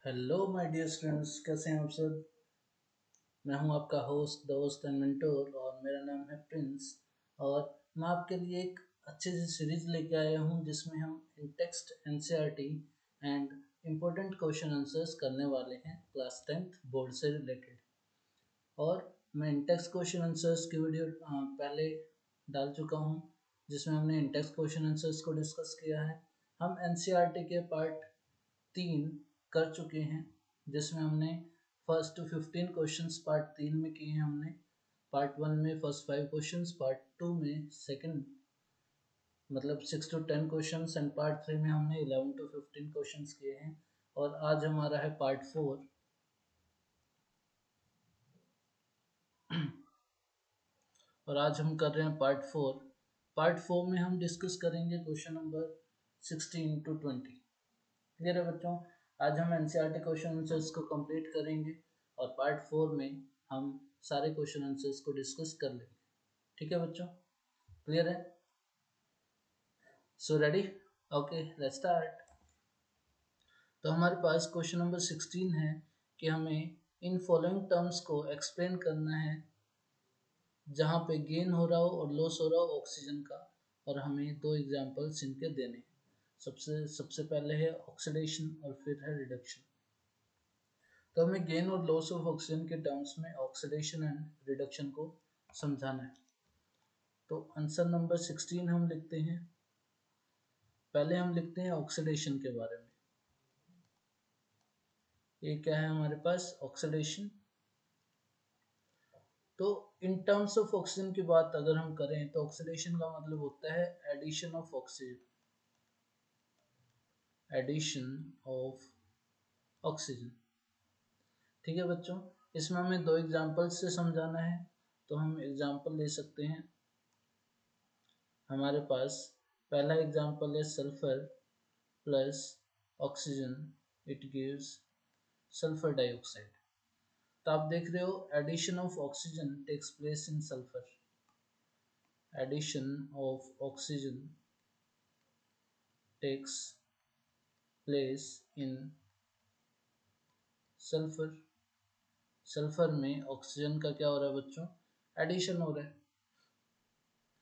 Hello my dear students, कैसे हैं आप सब। मैं हूं आपका होस्ट, दोस्त एंड मेंटोर और मेरा नाम है प्रिंस। और मैं आपके लिए एक अच्छी सी सीरीज लेके आया हूं जिसमें हम in text NCERT and important question answers करने वाले हैं क्लास 10th बोर्ड से रिलेटेड। और मैं इन टेक्स्ट क्वेश्चन आंसर्स की वीडियो पहले डाल चुका हूं जिसमें हमने इन टेक्स्ट क्वेश्चन आंसर्स को डिस्कस किया है। हम एनसीईआरटी के पार्ट 3 कर चुके हैं जिसमें हमने फर्स्ट टू 15 क्वेश्चंस पार्ट 3 में किए हैं। हमने पार्ट 1 में फर्स्ट 5 क्वेश्चंस, पार्ट 2 में सेकंड मतलब 6 टू 10 क्वेश्चंस एंड पार्ट 3 में हमने 11 टू 15 क्वेश्चंस किए हैं। और आज हमारा है पार्ट 4 और आज हम कर रहे हैं पार्ट 4। पार्ट 4 में हम डिस्कस करेंगे क्वेश्चन नंबर 16 टू 20। क्लियर है बच्चों। आज हम एनसीईआरटी क्वेश्चन आंसर्स को कंप्लीट करेंगे और पार्ट 4 में हम सारे क्वेश्चन आंसर्स को डिस्कस कर लेंगे। ठीक है बच्चों, क्लियर है। So ready, okay let's start. तो हमारे पास क्वेश्चन नंबर 16 है कि हमें इन फॉलोइंग टर्म्स को एक्सप्लेन करना है जहाँ पे गेन हो रहा हो और लॉस हो रहा हो ऑक्सीजन का, और हमें दो एग्जांपल्स इनके देने हैं। सबसे पहले है ऑक्सीडेशन और फिर है रिडक्शन। तो हमें गेन और लॉस ऑफ ऑक्सीजन के टर्म्स में ऑक्सीडेशन एंड रिडक्शन को समझाना है। तो आंसर नंबर 16 हम लिखते हैं। पहले हम लिखते हैं ऑक्सीडेशन के बारे में। ये क्या है हमारे पास, ऑक्सीडेशन। तो इन टर्म्स ऑफ ऑक्सीजन की बात अगर हम करें तो ऑक्सीडेशन का मतलब होता है addition of oxygen, addition of oxygen. ठीक है बच्चों, इसमें हमें दो एग्जांपल से समझाना है। तो हम एग्जांपल ले सकते हैं। हमारे पास पहला एग्जांपल है sulphur plus oxygen, it gives sulphur dioxide. तो आप देख रहे हो addition of oxygen takes place in sulphur, addition of oxygen takes place in sulphur. Sulphur में ऑक्सीजन का क्या हो रहा है बच्चों, एडिशन हो रहा है।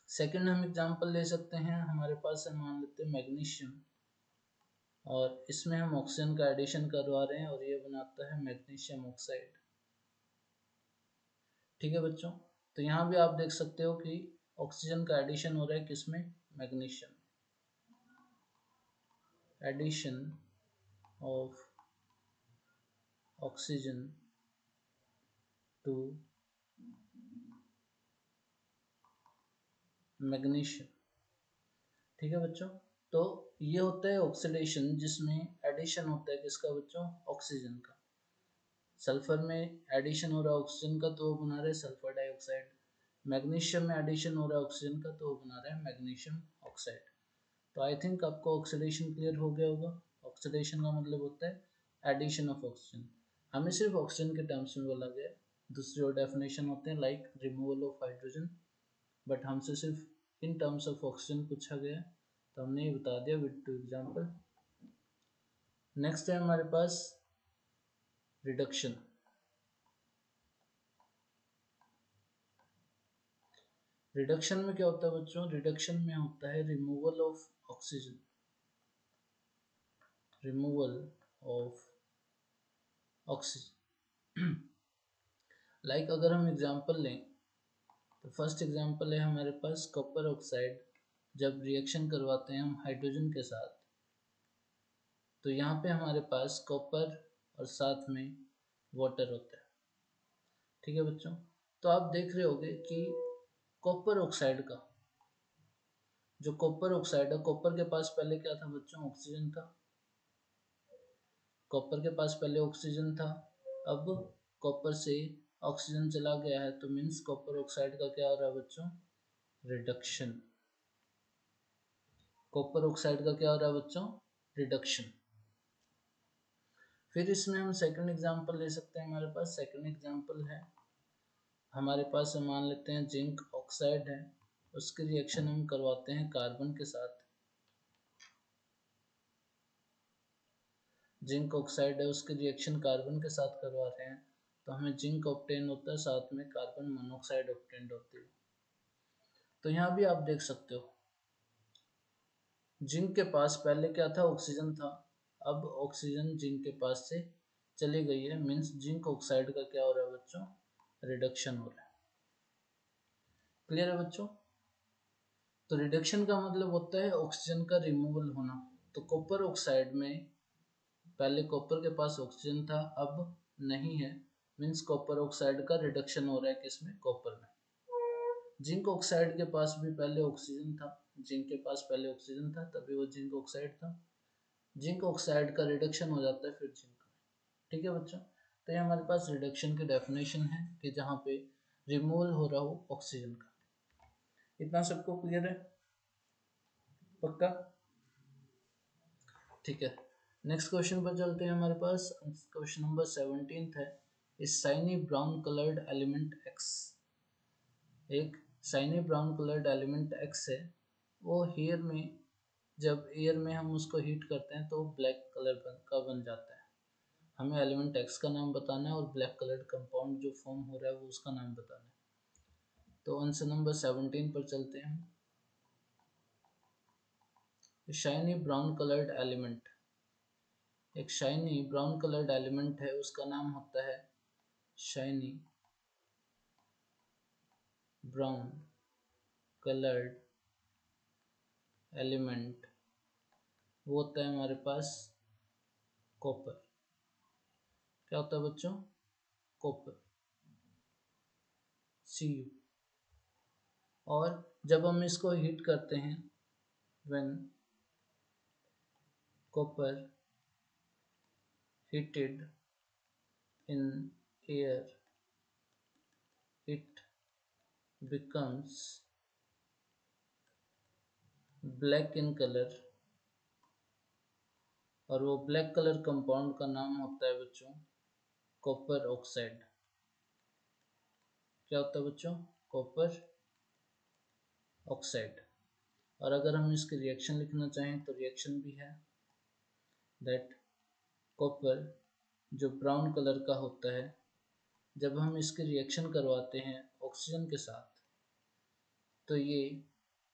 सेकंड हम एग्जांपल ले सकते हैं। हमारे पास है, मान लेते हैं मैग्नीशियम, और इसमें हम ऑक्सीजन का एडिशन करवा रहे हैं और ये बनाता है मैग्नीशियम ऑक्साइड। ठीक है बच्चों, तो यहाँ भी आप देख सकते हो कि ऑक्सीजन का एडिशन हो रहा है किसमें, magnesium. Addition of oxygen to magnesium. ठीक है बच्चों, तो ये होता है ऑक्सीडेशन जिसमें एडिशन होता है किसका बच्चों, ऑक्सीजन का। सल्फर में एडिशन हो रहा है ऑक्सीजन का तो वो बना रहे हैं सल्फर डाइऑक्साइड। मैग्नीशियम में एडिशन हो रहा है ऑक्सीजन का तो वो बना रहे हैं मैग्नीशियम ऑक्साइड। तो आई थिंक आपको ऑक्सीडेशन क्लियर हो गया होगा। ऑक्सीडेशन का मतलब होता है एडिशन ऑफ ऑक्सीजन। हमें सिर्फ ऑक्सीजन के टर्म्स में बोला गया, दूसरे और डेफिनेशन होते हैं like removal of hydrogen, but हमसे सिर्फ इन टर्म्स ऑफ ऑक्सीजन पूछा गया तो हमने ये बता दिया विद टू एग्जाम्पल। नेक्स्ट है हमारे पास रिडक्शन। रिडक्शन में क्या होता है बच्चों, रिडक्शन में होता है removal of oxygen, removal of oxygen. Like अगर हम एग्जांपल लें तो फर्स्ट एग्जांपल है हमारे पास कॉपर ऑक्साइड। जब रिएक्शन करवाते हैं हम हाइड्रोजन के साथ तो यहाँ पे हमारे पास कॉपर और साथ में वाटर होता है। ठीक है बच्चों, तो आप देख रहे होंगे कि कॉपर ऑक्साइड का जो कॉपर ऑक्साइड है, कॉपर के पास पहले क्या था बच्चों, ऑक्सीजन था। कॉपर के पास पहले ऑक्सीजन था, अब कॉपर से ऑक्सीजन चला गया है तो मीन्स कॉपर ऑक्साइड का क्या हो रहा है बच्चों, रिडक्शन। कॉपर ऑक्साइड का क्या हो रहा है बच्चों, रिडक्शन। फिर इसमें हम सेकंड एग्जांपल ले सकते हैं। हमारे पास सेकंड एग्जांपल है, हमारे पास मान लेते हैं जिंक ऑक्साइड है, उसकी रिएक्शन हम करवाते हैं कार्बन के साथ। जिंक ऑक्साइड है उसकी रिएक्शन कार्बन के साथ करवा रहे हैं तो हमें जिंक ऑप्टेन होता है, साथ में कार्बन मोनोऑक्साइड ऑप्टेन होती है। तो यहाँ भी आप देख सकते हो जिंक के पास पहले क्या था, ऑक्सीजन था, अब ऑक्सीजन जिंक के पास से चली गई है, मीन्स जिंक ऑक्साइड का क्या हो रहा है बच्चों, रिडक्शन हो रहा है। क्लियर है बच्चों? तो रिडक्शन का मतलब होता है ऑक्सीजन का रिमूवल होना। तो कॉपर ऑक्साइड में पहले कॉपर के पास ऑक्सीजन था, अब नहीं है, मीन्स कॉपर ऑक्साइड का रिडक्शन हो रहा है किसमें, कॉपर में। जिंक ऑक्साइड के पास भी पहले ऑक्सीजन था, जिंक के पास पहले ऑक्सीजन था तभी वो जिंक ऑक्साइड था, जिंक ऑक्साइड का रिडक्शन हो जाता है फिर जिंक में। ठीक है बच्चों? तो ये हमारे पास रिडक्शन की डेफिनेशन है कि जहाँ पे रिमूवल हो रहा हो ऑक्सीजन का। इतना सबको क्लियर है? पक्का? ठीक है, नेक्स्ट क्वेश्चन पर चलते हैं। हमारे पास क्वेश्चन नंबर 17 है। इस shiny brown coloured element X, एक shiny brown coloured element X है, वो हेयर में, जब एयर में हम उसको हीट करते हैं तो ब्लैक कलर का बन जाता है। हमें एलिमेंट एक्स का नाम बताना है और ब्लैक कलर्ड कंपाउंड जो फॉर्म हो रहा है वो उसका नाम बताना है। तो आंसर नंबर 17 पर चलते हैं। शाइनी ब्राउन कलर्ड एलिमेंट, एक शाइनी ब्राउन कलर्ड एलिमेंट है, उसका नाम होता है शाइनी ब्राउन कलर्ड एलिमेंट। वो होता है हमारे पास कॉपर। क्या होता है बच्चों? Copper, Cu। और जब हम इसको हीट करते हैं, when copper heated in air, it becomes black in color, और वो ब्लैक कलर कंपाउंड का नाम होता है बच्चों कॉपर ऑक्साइड। क्या होता है बच्चों? Copper oxide. और अगर हम इसकी रिएक्शन लिखना चाहें तो रिएक्शन भी है, दैट कॉपर जो ब्राउन कलर का होता है, जब हम इसकी रिएक्शन करवाते हैं ऑक्सीजन के साथ तो ये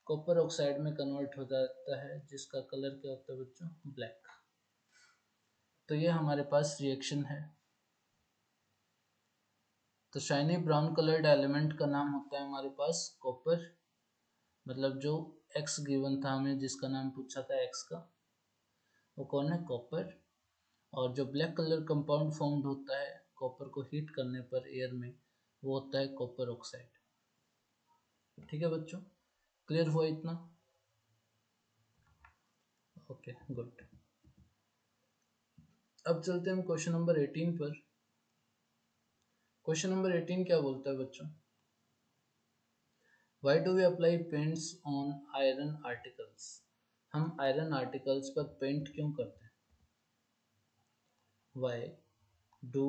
कॉपर ऑक्साइड में कन्वर्ट हो जाता है, जिसका कलर क्या होता है बच्चों? ब्लैक। तो ये हमारे पास रिएक्शन है। तो शाइनी ब्राउन कलर्ड एलिमेंट का नाम होता है हमारे पास कॉपर, मतलब जो एक्स गिवन था हमें, जिसका नाम पूछा था एक्स का, वो कौन है? कॉपर। और जो ब्लैक कलर कंपाउंड फॉर्म्ड होता है कॉपर को हीट करने पर एयर में, वो होता है कॉपर ऑक्साइड। ठीक है बच्चों, क्लियर हुआ इतना? Okay good. अब चलते हैं हम क्वेश्चन नंबर 18 पर। क्वेश्चन नंबर 18 क्या बोलता है बच्चों? Why do we apply paints on iron articles? हम आयरन आर्टिकल्स पर पेंट क्यों करते हैं? Why do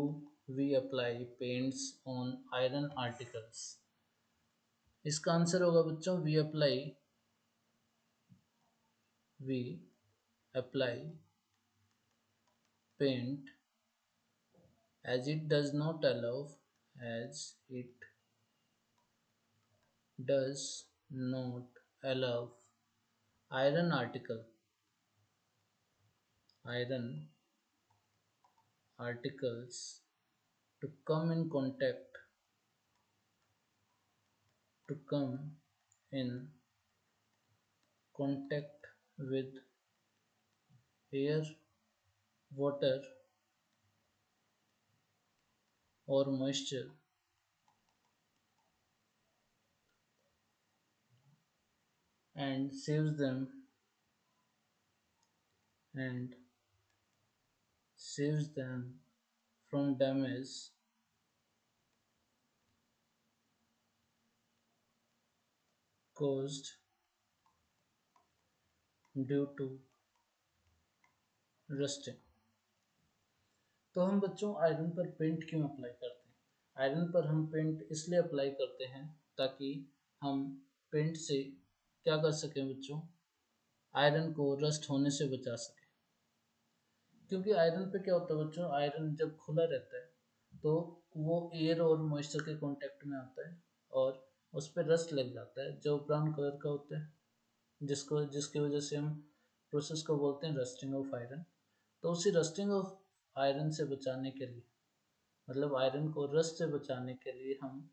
we apply paints on iron articles? इसका आंसर होगा बच्चों we apply paint as it does not allow as it does not allow iron article iron articles to come in contact with air, water or moisture and and saves them from damage caused due to rusting। तो हम बच्चों iron पर paint क्यों apply करते हैं? Iron पर हम paint इसलिए अप्लाई करते हैं ताकि हम पेंट से क्या कर सकें बच्चों? आयरन को रस्ट होने से बचा सकें। क्योंकि आयरन पे क्या होता है बच्चों, आयरन जब खुला रहता है तो वो एयर और मॉइस्चर के कांटेक्ट में आता है और उस पर रस्ट लग जाता है जो ब्राउन कलर का होता है, जिसको जिसकी वजह से हम प्रोसेस को बोलते हैं रस्टिंग ऑफ आयरन। तो उसी रस्टिंग ऑफ आयरन से बचाने के लिए, मतलब आयरन को रस्ट से बचाने के लिए हम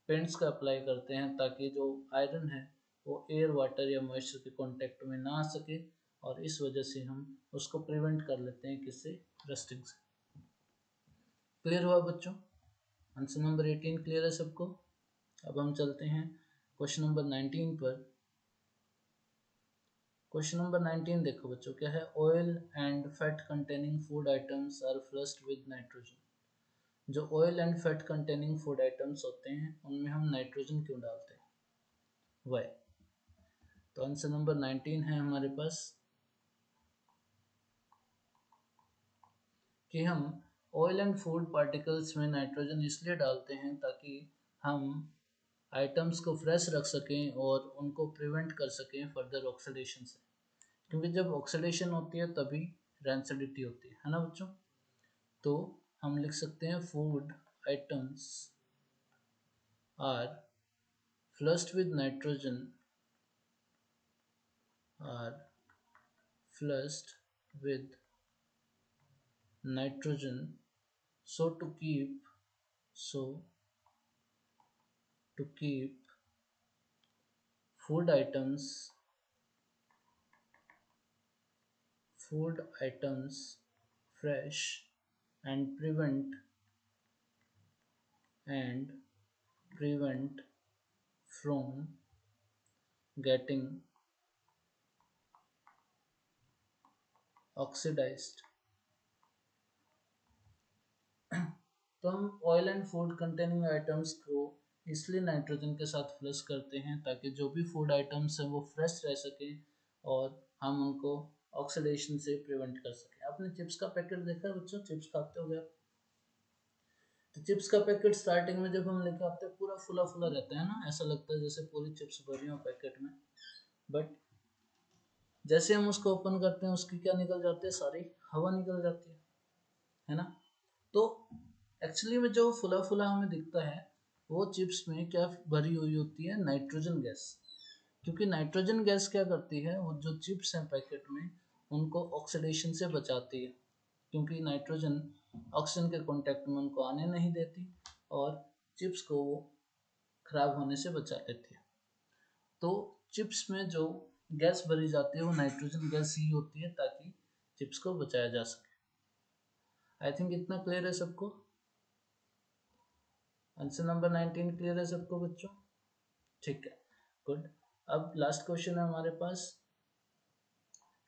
पेंट्स का अप्लाई करते हैं ताकि जो आयरन है वो एयर वाटर या मॉइस्चर के कांटेक्ट में ना आ सके, और इस वजह से हम उसको प्रिवेंट कर लेते हैं किससे, रस्टिंग से। क्लियर हुआ बच्चों? आंसर नंबर 18 क्लियर है सबको? अब हम चलते हैं क्वेश्चन नंबर 19 पर। क्वेश्चन नंबर 19 देखो बच्चों, क्या है, oil and fat containing food items are flushed with nitrogen. जो oil and fat containing food items होते हैं उनमें हम नाइट्रोजन क्यों डालते हैं, वाई? तो आंसर नंबर 19 है हमारे पास कि हम ऑयल एंड फूड पार्टिकल्स में नाइट्रोजन इसलिए डालते हैं ताकि हम आइटम्स को फ्रेश रख सकें और उनको प्रिवेंट कर सकें फर्दर ऑक्सीडेशन से, क्योंकि जब ऑक्सीडेशन होती है तभी रैंसिडिटी होती है ना बच्चों? तो हम लिख सकते हैं food items are flushed with nitrogen, are flushed with nitrogen, so so to keep food items food items fresh and and prevent from getting oxidized। तो हम oil and food containing items को इसलिए नाइट्रोजन के साथ flush करते हैं ताकि जो भी फूड आइटम्स हैं वो फ्रेश रह सके और हम उनको ऑक्सीडेशन से प्रिवेंट कर सकें। आपने चिप्स का पैकेट देखा है बच्चों, चिप्स खाते हो आप? तो चिप्स का पैकेट स्टार्टिंग में जब हम लेके आते हैं पूरा फुला फुला रहता है ना, ऐसा लगता है जैसे पूरी चिप्स भरी हो पैकेट में। बट जैसे हम उसको ओपन करते हैं उसकी क्या निकल जाती है, सारी हवा निकल जाती है ना? तो एक्चुअली में जो फुला फुला हमें दिखता है वो चिप्स में क्या भरी हुई होती है, नाइट्रोजन गैस। क्योंकि नाइट्रोजन गैस क्या करती है, वो जो चिप्स हैं पैकेट में उनको ऑक्सीडेशन से बचाती है, क्योंकि नाइट्रोजन ऑक्सीजन के कांटेक्ट में उनको आने नहीं देती और चिप्स को वो खराब होने से बचा लेती है। तो चिप्स में जो गैस भरी जाती है वो नाइट्रोजन गैस ही होती है ताकि चिप्स को बचाया जा सके। आई थिंक इतना क्लियर है सबको? आंसर नंबर 19 क्लियर है सबको बच्चों? ठीक है, गुड। अब लास्ट क्वेश्चन है हमारे पास,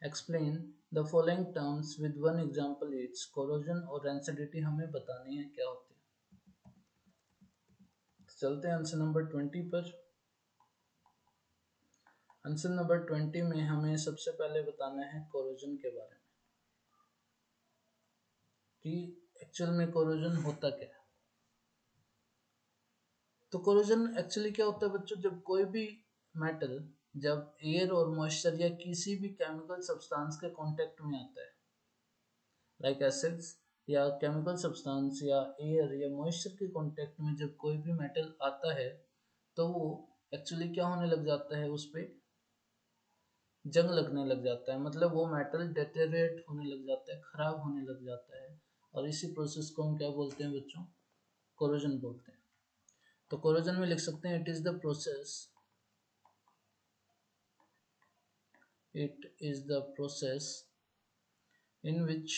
explain the following terms with one example each. Corrosion और रैंसिडिटी हमें बतानी है क्या होती है। तो चलते हैं आंसर नंबर 20 पर। आंसर नंबर 20 में हमें सबसे पहले बताना है कोरोजन के बारे में कि एक्चुअल में कोरोजन होता क्या है। तो कोरोजन एक्चुअली क्या होता है बच्चों, जब कोई भी मेटल जब एयर और मॉइस्चर या किसी भी केमिकल सब्सटेंस के कांटेक्ट में आता है, लाइक एसिड्स या केमिकल सब्सटेंस या एयर या मॉइस्चर के कांटेक्ट में जब कोई भी मेटल आता है तो वो एक्चुअली क्या होने लग जाता है, उस पर जंग लगने लग जाता है, मतलब वो मेटल डेटेरेट होने लग जाता है, खराब होने लग जाता है। और इसी प्रोसेस को हम क्या बोलते हैं बच्चों, कोरोजन बोलते हैं। तो कोरोजन में लिख सकते हैं, it is the process in which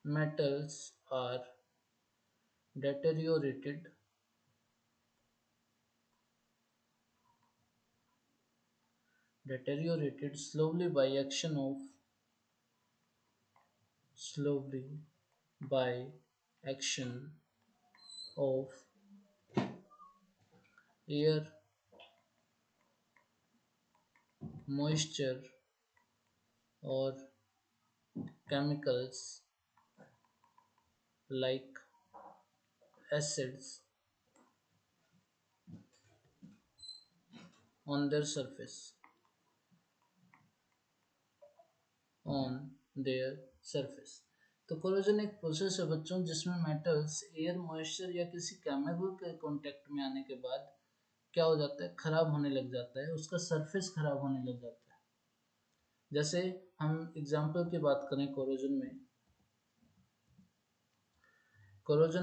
metals are deteriorated slowly by action of air, moisture or chemicals like acids on their surface। On their surface. तो कोरोजन एक प्रोसेस है बच्चों जिसमें मेटल्स एयर मॉइस्चर या किसी केमिकल के contact में आने के बाद क्या हो जाता है, खराब होने लग जाता है, उसका सरफेस खराब होने लग जाता है। जैसे हम एग्जांपल की बात करें कोरोजन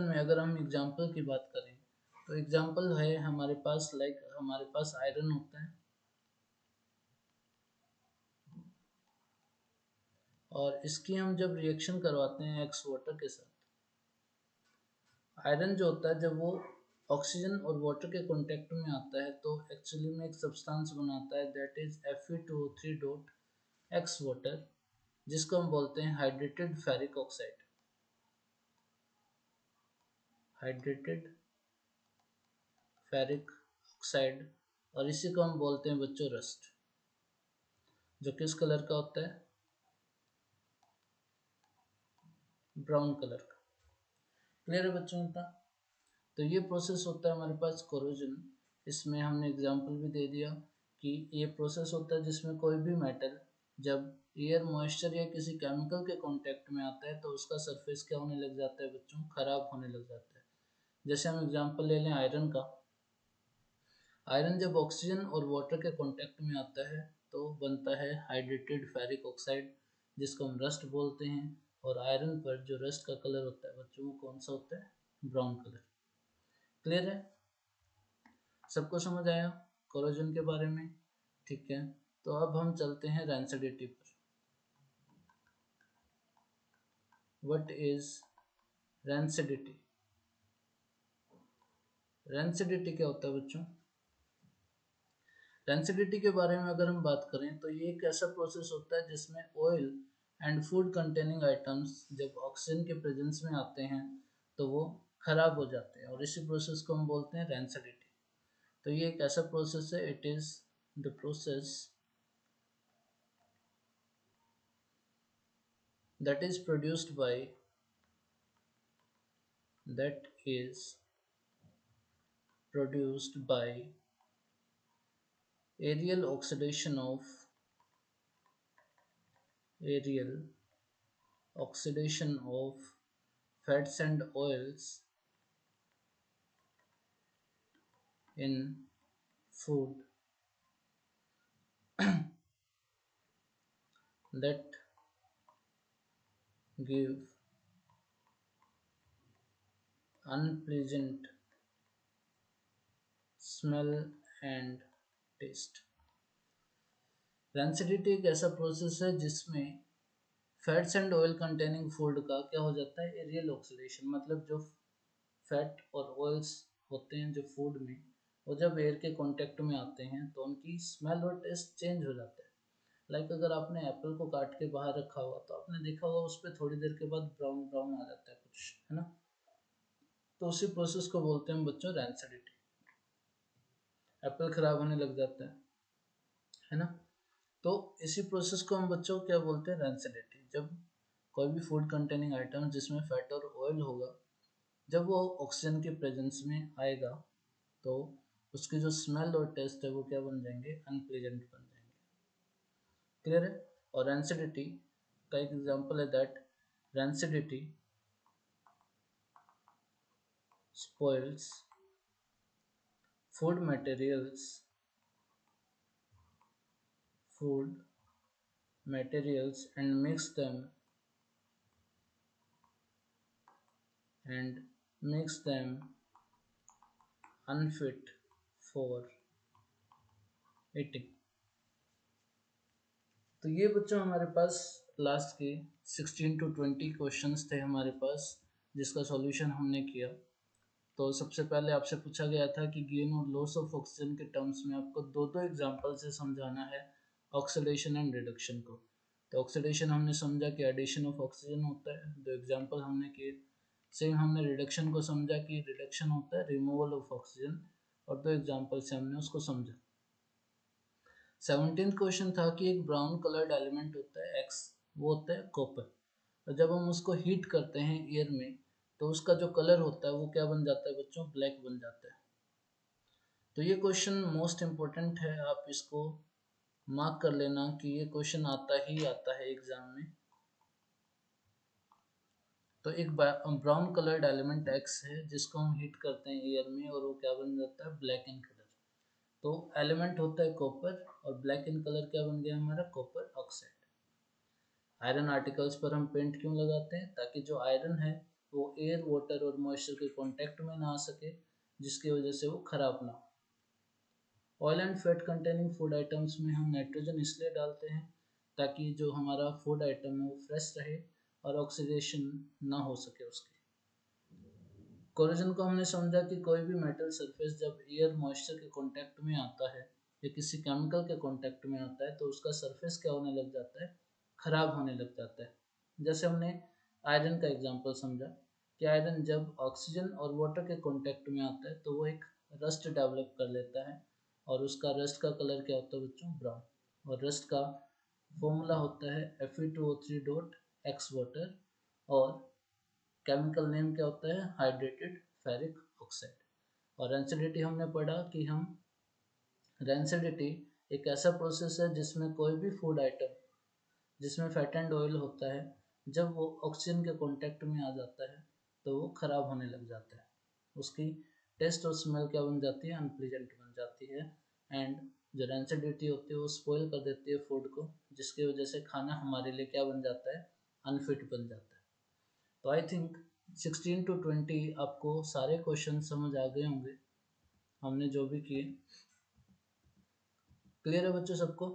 में अगर हम एग्जांपल की बात करें तो एग्जांपल है हमारे पास हमारे पास आयरन होता है और इसकी हम जब रिएक्शन करवाते हैं एक्स वाटर के साथ, आयरन जो होता है जब वो ऑक्सीजन और वाटर के कांटेक्ट में आता है तो एक्चुअली में एक सब्सटेंस बनाता है that is Fe2O3 dot x water, जिसको हम बोलते हैं hydrated ferric oxide. Hydrated ferric oxide, और इसी को हम बोलते हैं बच्चों रस्ट, जो किस कलर का होता है, ब्राउन कलर का। क्लियर है बच्चों का? तो ये प्रोसेस होता है हमारे पास कोरोजन। इसमें हमने एग्जांपल भी दे दिया कि ये प्रोसेस होता है जिसमें कोई भी मेटल जब एयर मॉइस्चर या किसी केमिकल के कांटेक्ट में आता है तो उसका सरफेस क्या होने लग जाता है बच्चों, खराब होने लग जाता है। जैसे हम एग्जांपल ले लें आयरन का। आयरन जब ऑक्सीजन और वाटर के कांटेक्ट में आता है तो बनता है हाइड्रेटेड फेरिक ऑक्साइड, जिसको हम रस्ट बोलते हैं। और आयरन पर जो रस्ट का कलर होता है बच्चों, वो कौन सा होता है, ब्राउन कलर। क्लियर है? सबको समझ आया कोरोजन के बारे में? ठीक है, तो अब हम चलते हैं रेंसिडिटी पर। What is rancidity? रेंसिडिटी क्या होता है बच्चों? रेंसिडिटी के बारे में अगर हम बात करें तो ये एक ऐसा प्रोसेस होता है जिसमें oil and food containing items जब ऑक्सीजन के प्रेजेंस में आते हैं तो वो खराब हो जाते हैं, और इसी प्रोसेस को हम बोलते हैं रेंसिडिटी। तो ये एक ऐसा प्रोसेस है, it is the process that is produced by that is produced by aerial oxidation of aerial oxidation of fats and oils in food that give unpleasant smell and taste। Rancidity एक ऐसा process है जिसमें fats and oil containing food का क्या हो जाता है, aerial oxidation. मतलब जो फैट और ऑयल्स होते हैं जो फूड में, वो जब एयर के कांटेक्ट में आते हैं तो उनकी स्मेल और टेस्ट चेंज हो जाता है। लाइक अगर आपने एप्पल को काट के बाहर रखा हुआ तो आपने देखा होगा उस पर थोड़ी देर के बाद ब्राउन ब्राउन आ जाता है कुछ, है ना? तो उसी प्रोसेस को बोलते हैं बच्चों रेंसिडिटी। एप्पल खराब होने लग जाता है ना? तो इसी प्रोसेस को हम बच्चों क्या बोलते हैं, रेंसिडिटी। जब कोई भी फूड कंटेनिंग आइटम जिसमें फैट और ऑयल होगा, जब वो ऑक्सीजन के प्रेजेंस में आएगा तो उसकी जो स्मेल और टेस्ट है वो क्या बन जाएंगे, अनप्लेजेंट बन जाएंगे। क्लियर है? और रेंसिडिटी का एक एग्जांपल है that rancidity spoils food materials and makes them unfit for eating। तो ये बच्चों हमारे पास लास्ट के 16 to 20 क्वेश्चंस थे हमारे पास, जिसका सॉल्यूशन हमने किया। तो सबसे पहले आपसे पूछा गया था कि गेन और लॉस ऑफ ऑक्सीजन के टर्म्स में आपको दो दो एग्जांपल से समझाना है ऑक्सीडेशन एंड रिडक्शन को। तो ऑक्सीडेशन हमने समझा कि एडिशन ऑफ ऑक्सीजन होता है, दो एग्जांपल हमने किए। सेम हमने रिडक्शन को समझा कि रिडक्शन होता है रिमूवल ऑफ ऑक्सीजन, और दो एग्जांपल से हमने उसको समझा। 17th क्वेश्चन था कि एक ब्राउन कलर्ड एलिमेंट होता है एक्स, वो होता है कॉपर, और जब हम उसको हीट करते हैं एयर में तो उसका जो कलर होता है वो क्या बन जाता है बच्चों, ब्लैक बन जाता है। तो ये क्वेश्चन मोस्ट इम्पोर्टेंट है, आप इसको मार्क कर लेना कि ये क्वेश्चन आता ही आता है एग्जाम में। तो एक ब्राउन कलर्ड एलिमेंट एक्स है जिसको हम हीट करते हैं एयर में और वो क्या बन जाता है, ब्लैक इन कलर। तो एलिमेंट होता है कॉपर और ब्लैक इन कलर क्या बन गया हमारा, कॉपर ऑक्साइड। आयरन आर्टिकल्स पर हम पेंट क्यों लगाते हैं, ताकि जो आयरन है वो एयर, वाटर और मॉइस्चर के कांटेक्ट में ना आ सके, जिसकी वजह से वो खराब ना हो। Oil and fat containing food items में हम नाइट्रोजन इसलिए डालते हैं ताकि जो हमारा फूड आइटम है वो फ्रेश रहे और ऑक्सीडेशन ना हो सके उसकी। कोरोजन को हमने समझा कि कोई भी मेटल सरफेस जब एयर मॉइस्चर के कांटेक्ट में आता है या किसी केमिकल के कांटेक्ट में आता है तो उसका सरफेस क्या होने लग जाता है, खराब होने लग जाता है। जैसे हमने आयरन का एग्जांपल समझा कि आयरन जब ऑक्सीजन और वाटर के कांटेक्ट में आता है तो वो एक रस्ट डेवलप कर लेता है और उसका रस्ट का कलर क्या होता है बच्चों, ब्राउन। और रस्ट का फॉर्मूला होता है Fe2O3 डॉट एक्स वाटर और केमिकल नेम क्या होता है, हाइड्रेटेड फेरिक ऑक्साइड। और रेंसिडिटी हमने पढ़ा कि हम रेंसिडिटी एक ऐसा प्रोसेस है जिसमें कोई भी फूड आइटम जिसमें फैट एंड ऑयल होता है जब वो ऑक्सीजन के कांटेक्ट में आ जाता है तो वो खराब होने लग जाता है, उसकी टेस्ट और स्मेल क्या बन जाती है, अनप्लीजेंट बन जाती है। एंड जो रेंसिडिटी होती है वो स्पॉइल कर देती है फूड को, जिसकी वजह से खाना हमारे लिए क्या बन जाता है, अनफिट बन जाता है। तो आई थिंक 16 to 20 आपको सारे क्वेश्चन समझ आ गए होंगे हमने जो भी किए। क्लियर है बच्चों सबको,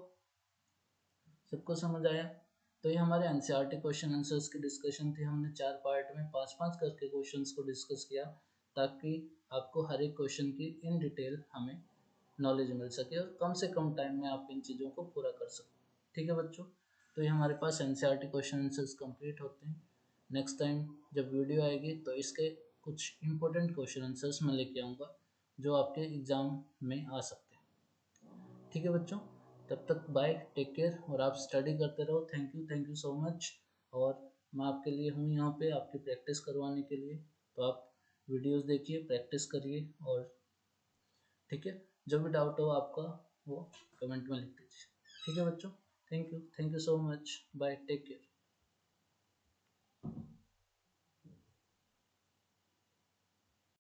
सबको समझ आया? तो ये हमारे एनसीईआरटी क्वेश्चन आंसर्स की डिस्कशन थी। हमने 4 पार्ट में 5-5 करके क्वेश्चंस को डिस्कस किया ताकि आपको हर एक क्वेश्चन की इन डिटेल हमें नॉलेज मिल सके और कम से कम टाइम में आप इन चीज़ों को पूरा कर सको। ठीक है बच्चों, तो ये हमारे पास एनसीईआरटी क्वेश्चन आंसर्स कंप्लीट होते हैं। नेक्स्ट टाइम जब वीडियो आएगी तो इसके कुछ इंपॉर्टेंट क्वेश्चन आंसर्स मैं लेके आऊँगा जो आपके एग्ज़ाम में आ सकते हैं। ठीक है बच्चों, तब तक बाय, टेक केयर और आप स्टडी करते रहो। Thank you so much. और मैं आपके लिए हूँ यहाँ पे आपकी प्रैक्टिस करवाने के लिए, तो आप वीडियोस देखिए, प्रैक्टिस करिए और ठीक है, जो भी डाउट हो आपका वो कमेंट में लिख दीजिए। ठीक है बच्चों, thank you so much, bye, take care.